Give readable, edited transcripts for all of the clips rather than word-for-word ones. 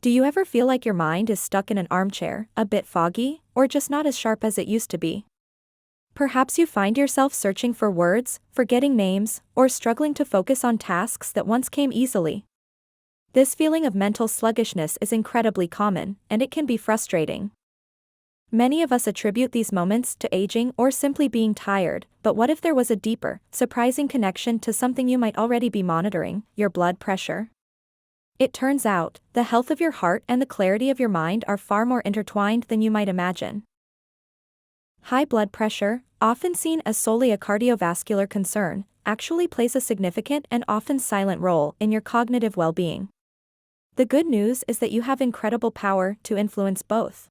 Do you ever feel like your mind is stuck in an armchair, a bit foggy, or just not as sharp as it used to be? Perhaps you find yourself searching for words, forgetting names, or struggling to focus on tasks that once came easily. This feeling of mental sluggishness is incredibly common, and it can be frustrating. Many of us attribute these moments to aging or simply being tired, but what if there was a deeper, surprising connection to something you might already be monitoring, your blood pressure? It turns out, the health of your heart and the clarity of your mind are far more intertwined than you might imagine. High blood pressure, often seen as solely a cardiovascular concern, actually plays a significant and often silent role in your cognitive well-being. The good news is that you have incredible power to influence both.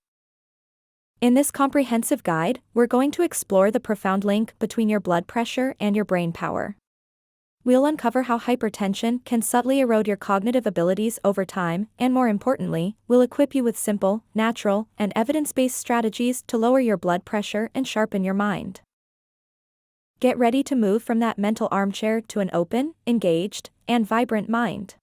In this comprehensive guide, we're going to explore the profound link between your blood pressure and your brain power. We'll uncover how hypertension can subtly erode your cognitive abilities over time, and more importantly, we'll equip you with simple, natural, and evidence-based strategies to lower your blood pressure and sharpen your mind. Get ready to move from that mental armchair to an open, engaged, and vibrant mind.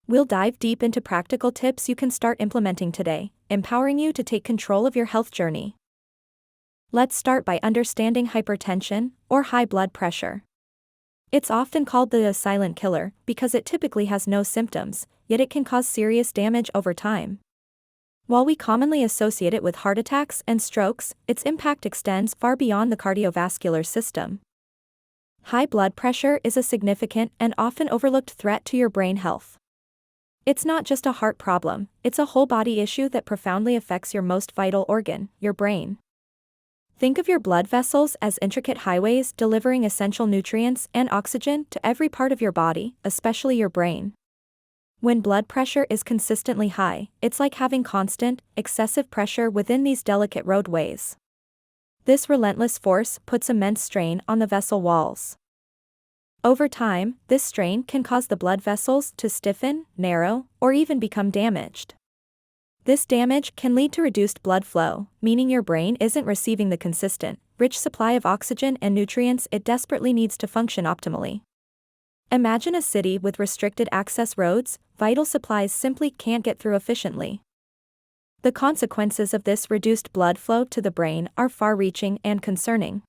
We'll dive deep into practical tips you can start implementing today, empowering you to take control of your health journey. Let's start by understanding hypertension, or high blood pressure. It's often called the silent killer because it typically has no symptoms, yet it can cause serious damage over time. While we commonly associate it with heart attacks and strokes, its impact extends far beyond the cardiovascular system. High blood pressure is a significant and often overlooked threat to your brain health. It's not just a heart problem, it's a whole body issue that profoundly affects your most vital organ, your brain. Think of your blood vessels as intricate highways delivering essential nutrients and oxygen to every part of your body, especially your brain. When blood pressure is consistently high, it's like having constant, excessive pressure within these delicate roadways. This relentless force puts immense strain on the vessel walls. Over time, this strain can cause the blood vessels to stiffen, narrow, or even become damaged. This damage can lead to reduced blood flow, meaning your brain isn't receiving the consistent, rich supply of oxygen and nutrients it desperately needs to function optimally. Imagine a city with restricted access roads, vital supplies simply can't get through efficiently. The consequences of this reduced blood flow to the brain are far-reaching and concerning.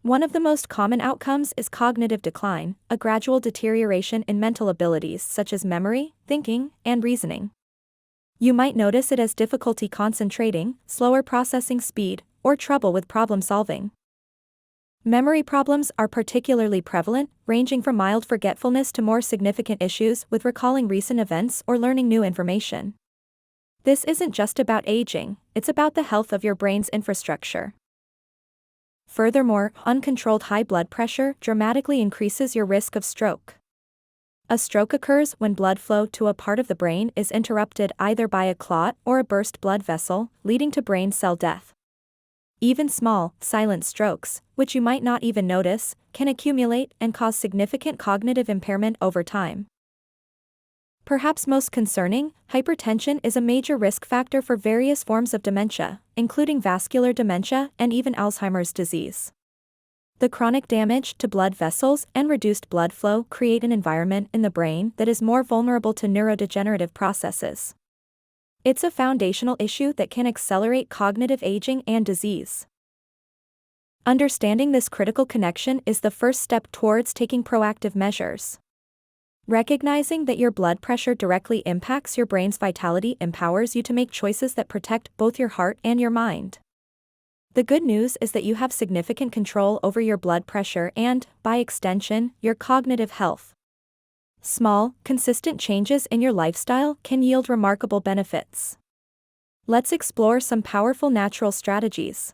One of the most common outcomes is cognitive decline, a gradual deterioration in mental abilities such as memory, thinking, and reasoning. You might notice it as difficulty concentrating, slower processing speed, or trouble with problem solving. Memory problems are particularly prevalent, ranging from mild forgetfulness to more significant issues with recalling recent events or learning new information. This isn't just about aging, it's about the health of your brain's infrastructure. Furthermore, uncontrolled high blood pressure dramatically increases your risk of stroke. A stroke occurs when blood flow to a part of the brain is interrupted either by a clot or a burst blood vessel, leading to brain cell death. Even small, silent strokes, which you might not even notice, can accumulate and cause significant cognitive impairment over time. Perhaps most concerning, hypertension is a major risk factor for various forms of dementia, including vascular dementia and even Alzheimer's disease. The chronic damage to blood vessels and reduced blood flow create an environment in the brain that is more vulnerable to neurodegenerative processes. It's a foundational issue that can accelerate cognitive aging and disease. Understanding this critical connection is the first step towards taking proactive measures. Recognizing that your blood pressure directly impacts your brain's vitality empowers you to make choices that protect both your heart and your mind. The good news is that you have significant control over your blood pressure and, by extension, your cognitive health. Small, consistent changes in your lifestyle can yield remarkable benefits. Let's explore some powerful natural strategies.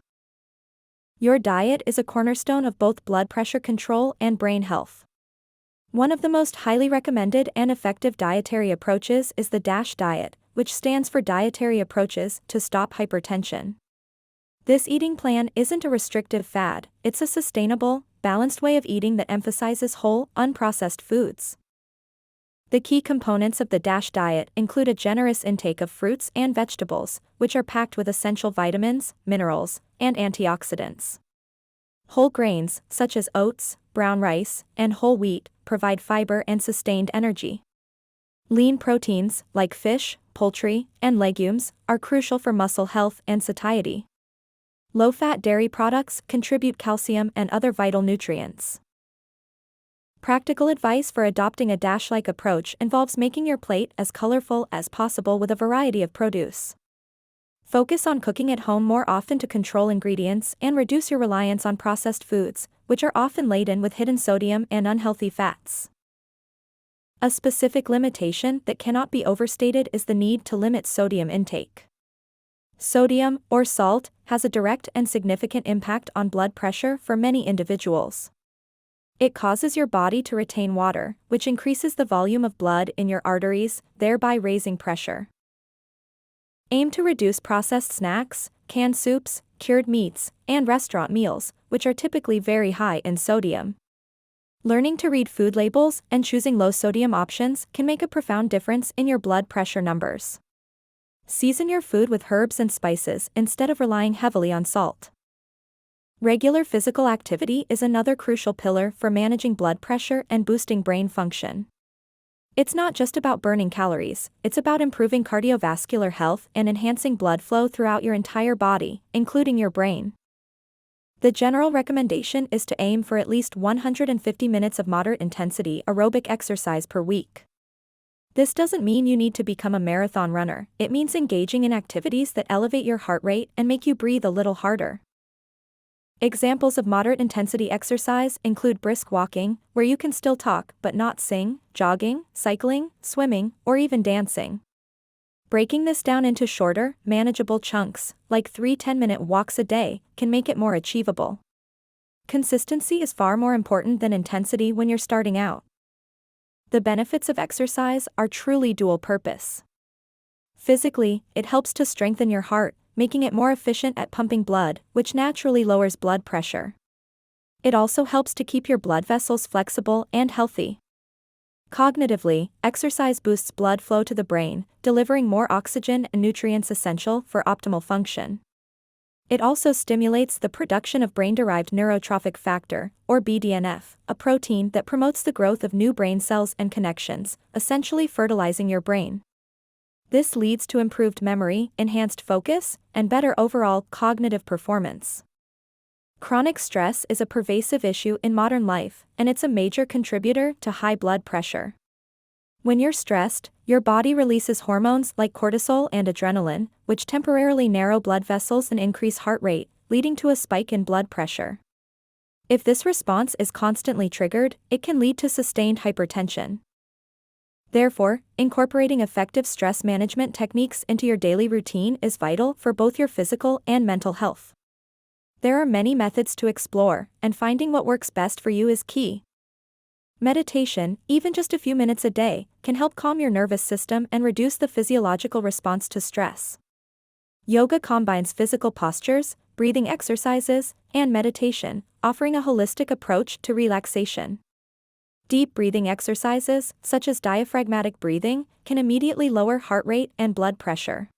Your diet is a cornerstone of both blood pressure control and brain health. One of the most highly recommended and effective dietary approaches is the DASH diet, which stands for Dietary Approaches to Stop Hypertension. This eating plan isn't a restrictive fad, it's a sustainable, balanced way of eating that emphasizes whole, unprocessed foods. The key components of the DASH diet include a generous intake of fruits and vegetables, which are packed with essential vitamins, minerals, and antioxidants. Whole grains, such as oats, brown rice, and whole wheat, provide fiber and sustained energy. Lean proteins, like fish, poultry, and legumes, are crucial for muscle health and satiety. Low-fat dairy products contribute calcium and other vital nutrients. Practical advice for adopting a DASH-like approach involves making your plate as colorful as possible with a variety of produce. Focus on cooking at home more often to control ingredients and reduce your reliance on processed foods, which are often laden with hidden sodium and unhealthy fats. A specific limitation that cannot be overstated is the need to limit sodium intake. Sodium, or salt, has a direct and significant impact on blood pressure for many individuals. It causes your body to retain water, which increases the volume of blood in your arteries, thereby raising pressure. Aim to reduce processed snacks, canned soups, cured meats, and restaurant meals, which are typically very high in sodium. Learning to read food labels and choosing low-sodium options can make a profound difference in your blood pressure numbers. Season your food with herbs and spices instead of relying heavily on salt. Regular physical activity is another crucial pillar for managing blood pressure and boosting brain function. It's not just about burning calories, it's about improving cardiovascular health and enhancing blood flow throughout your entire body, including your brain. The general recommendation is to aim for at least 150 minutes of moderate-intensity aerobic exercise per week. This doesn't mean you need to become a marathon runner, it means engaging in activities that elevate your heart rate and make you breathe a little harder. Examples of moderate-intensity exercise include brisk walking, where you can still talk but not sing, jogging, cycling, swimming, or even dancing. Breaking this down into shorter, manageable chunks, like 3 10-minute walks a day, can make it more achievable. Consistency is far more important than intensity when you're starting out. The benefits of exercise are truly dual purpose. Physically, it helps to strengthen your heart, making it more efficient at pumping blood, which naturally lowers blood pressure. It also helps to keep your blood vessels flexible and healthy. Cognitively, exercise boosts blood flow to the brain, delivering more oxygen and nutrients essential for optimal function. It also stimulates the production of brain-derived neurotrophic factor, or BDNF, a protein that promotes the growth of new brain cells and connections, essentially fertilizing your brain. This leads to improved memory, enhanced focus, and better overall cognitive performance. Chronic stress is a pervasive issue in modern life, and it's a major contributor to high blood pressure. When you're stressed, your body releases hormones like cortisol and adrenaline, which temporarily narrow blood vessels and increase heart rate, leading to a spike in blood pressure. If this response is constantly triggered, it can lead to sustained hypertension. Therefore, incorporating effective stress management techniques into your daily routine is vital for both your physical and mental health. There are many methods to explore, and finding what works best for you is key. Meditation, even just a few minutes a day, can help calm your nervous system and reduce the physiological response to stress. Yoga combines physical postures, breathing exercises, and meditation, offering a holistic approach to relaxation. Deep breathing exercises, such as diaphragmatic breathing, can immediately lower heart rate and blood pressure.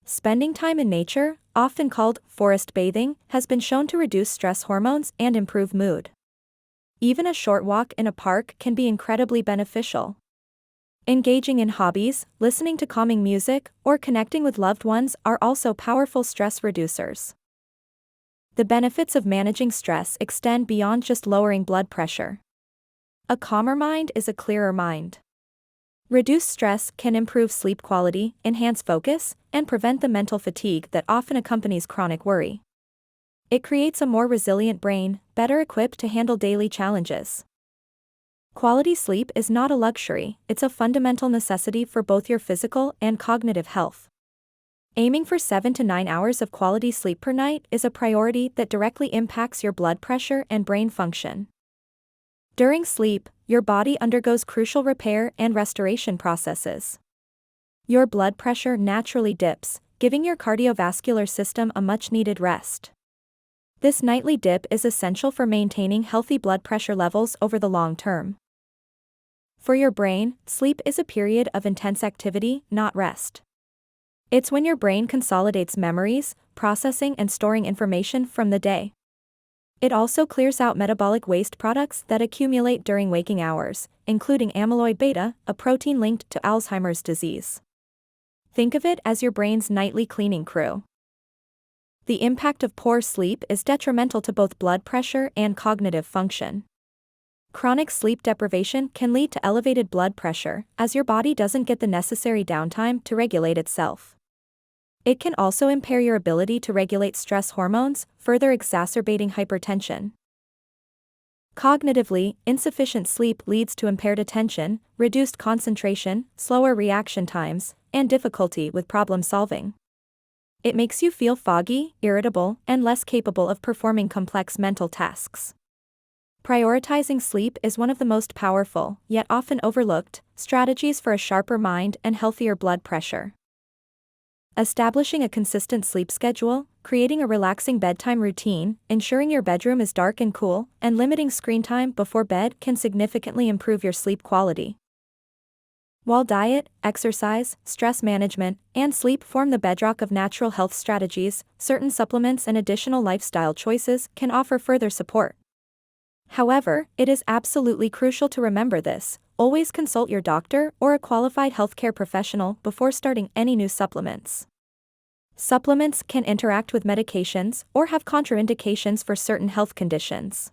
Spending time in nature, often called forest bathing, has been shown to reduce stress hormones and improve mood. Even a short walk in a park can be incredibly beneficial. Engaging in hobbies, listening to calming music, or connecting with loved ones are also powerful stress reducers. The benefits of managing stress extend beyond just lowering blood pressure. A calmer mind is a clearer mind. Reduced stress can improve sleep quality, enhance focus, and prevent the mental fatigue that often accompanies chronic worry. It creates a more resilient brain, better equipped to handle daily challenges. Quality sleep is not a luxury, it's a fundamental necessity for both your physical and cognitive health. Aiming for 7 to 9 hours of quality sleep per night is a priority that directly impacts your blood pressure and brain function. During sleep, your body undergoes crucial repair and restoration processes. Your blood pressure naturally dips, giving your cardiovascular system a much-needed rest. This nightly dip is essential for maintaining healthy blood pressure levels over the long term. For your brain, sleep is a period of intense activity, not rest. It's when your brain consolidates memories, processing and storing information from the day. It also clears out metabolic waste products that accumulate during waking hours, including amyloid beta, a protein linked to Alzheimer's disease. Think of it as your brain's nightly cleaning crew. The impact of poor sleep is detrimental to both blood pressure and cognitive function. Chronic sleep deprivation can lead to elevated blood pressure, as your body doesn't get the necessary downtime to regulate itself. It can also impair your ability to regulate stress hormones, further exacerbating hypertension. Cognitively, insufficient sleep leads to impaired attention, reduced concentration, slower reaction times, and difficulty with problem solving. It makes you feel foggy, irritable, and less capable of performing complex mental tasks. Prioritizing sleep is one of the most powerful, yet often overlooked, strategies for a sharper mind and healthier blood pressure. Establishing a consistent sleep schedule, creating a relaxing bedtime routine, ensuring your bedroom is dark and cool, and limiting screen time before bed can significantly improve your sleep quality. While diet, exercise, stress management, and sleep form the bedrock of natural health strategies, certain supplements and additional lifestyle choices can offer further support. However, it is absolutely crucial to remember this: always consult your doctor or a qualified healthcare professional before starting any new supplements. Supplements can interact with medications or have contraindications for certain health conditions.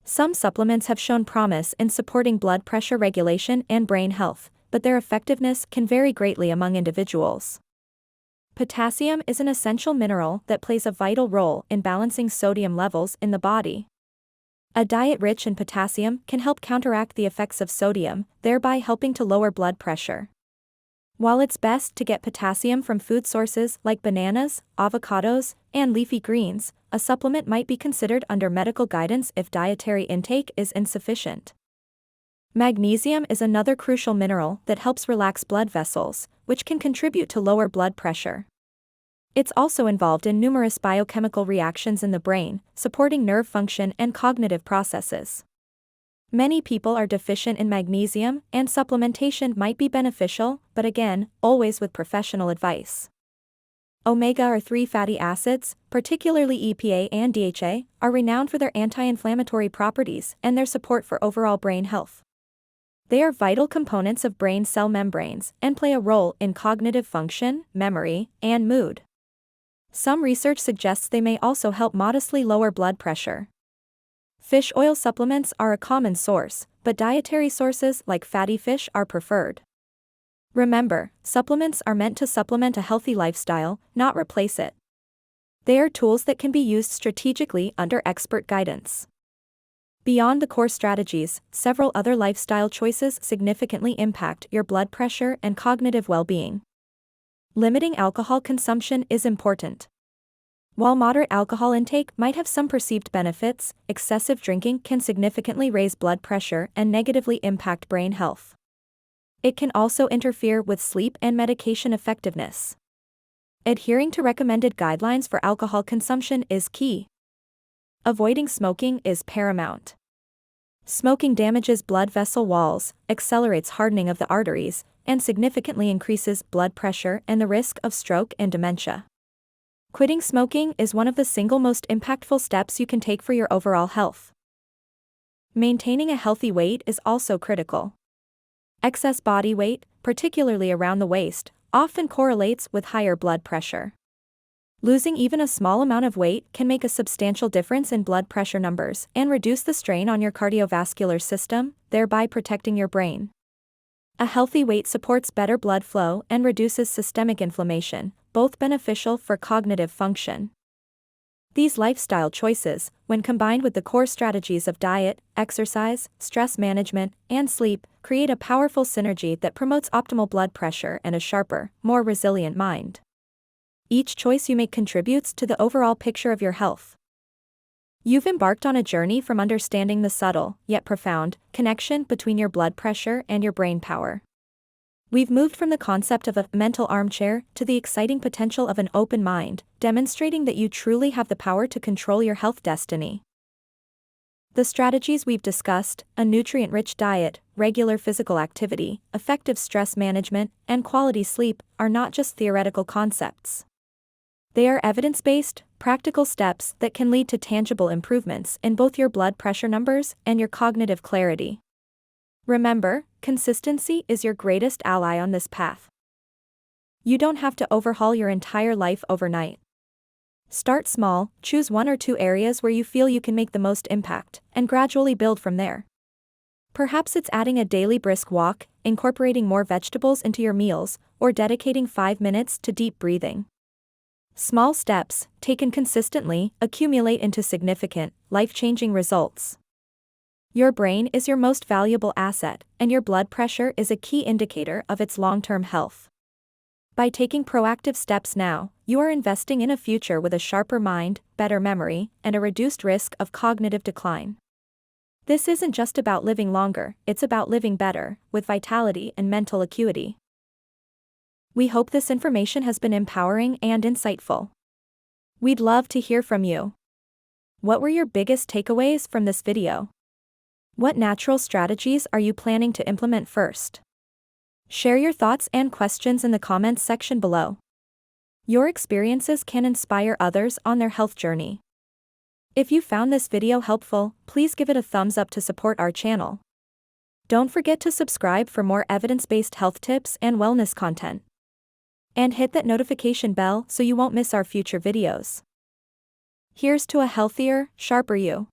Some supplements have shown promise in supporting blood pressure regulation and brain health, but their effectiveness can vary greatly among individuals. Potassium is an essential mineral that plays a vital role in balancing sodium levels in the body. A diet rich in potassium can help counteract the effects of sodium, thereby helping to lower blood pressure. While it's best to get potassium from food sources like bananas, avocados, and leafy greens, a supplement might be considered under medical guidance if dietary intake is insufficient. Magnesium is another crucial mineral that helps relax blood vessels, which can contribute to lower blood pressure. It's also involved in numerous biochemical reactions in the brain, supporting nerve function and cognitive processes. Many people are deficient in magnesium, and supplementation might be beneficial, but again, always with professional advice. Omega-3 fatty acids, particularly EPA and DHA, are renowned for their anti-inflammatory properties and their support for overall brain health. They are vital components of brain cell membranes and play a role in cognitive function, memory, and mood. Some research suggests they may also help modestly lower blood pressure. Fish oil supplements are a common source, but dietary sources like fatty fish are preferred. Remember, supplements are meant to supplement a healthy lifestyle, not replace it. They are tools that can be used strategically under expert guidance. Beyond the core strategies, several other lifestyle choices significantly impact your blood pressure and cognitive well-being. Limiting alcohol consumption is important. While moderate alcohol intake might have some perceived benefits, excessive drinking can significantly raise blood pressure and negatively impact brain health. It can also interfere with sleep and medication effectiveness. Adhering to recommended guidelines for alcohol consumption is key. Avoiding smoking is paramount. Smoking damages blood vessel walls, accelerates hardening of the arteries, and significantly increases blood pressure and the risk of stroke and dementia. Quitting smoking is one of the single most impactful steps you can take for your overall health. Maintaining a healthy weight is also critical. Excess body weight, particularly around the waist, often correlates with higher blood pressure. Losing even a small amount of weight can make a substantial difference in blood pressure numbers and reduce the strain on your cardiovascular system, thereby protecting your brain. A healthy weight supports better blood flow and reduces systemic inflammation, both beneficial for cognitive function. These lifestyle choices, when combined with the core strategies of diet, exercise, stress management, and sleep, create a powerful synergy that promotes optimal blood pressure and a sharper, more resilient mind. Each choice you make contributes to the overall picture of your health. You've embarked on a journey from understanding the subtle, yet profound, connection between your blood pressure and your brain power. We've moved from the concept of a mental armchair to the exciting potential of an open mind, demonstrating that you truly have the power to control your health destiny. The strategies we've discussed, a nutrient-rich diet, regular physical activity, effective stress management, and quality sleep, are not just theoretical concepts. They are evidence-based, practical steps that can lead to tangible improvements in both your blood pressure numbers and your cognitive clarity. Remember, consistency is your greatest ally on this path. You don't have to overhaul your entire life overnight. Start small, choose 1 or 2 areas where you feel you can make the most impact, and gradually build from there. Perhaps it's adding a daily brisk walk, incorporating more vegetables into your meals, or dedicating 5 minutes to deep breathing. Small steps, taken consistently, accumulate into significant, life-changing results. Your brain is your most valuable asset, and your blood pressure is a key indicator of its long-term health. By taking proactive steps now, you are investing in a future with a sharper mind, better memory, and a reduced risk of cognitive decline. This isn't just about living longer, it's about living better, with vitality and mental acuity. We hope this information has been empowering and insightful. We'd love to hear from you. What were your biggest takeaways from this video? What natural strategies are you planning to implement first? Share your thoughts and questions in the comments section below. Your experiences can inspire others on their health journey. If you found this video helpful, please give it a thumbs up to support our channel. Don't forget to subscribe for more evidence-based health tips and wellness content. And hit that notification bell so you won't miss our future videos. Here's to a healthier, sharper you.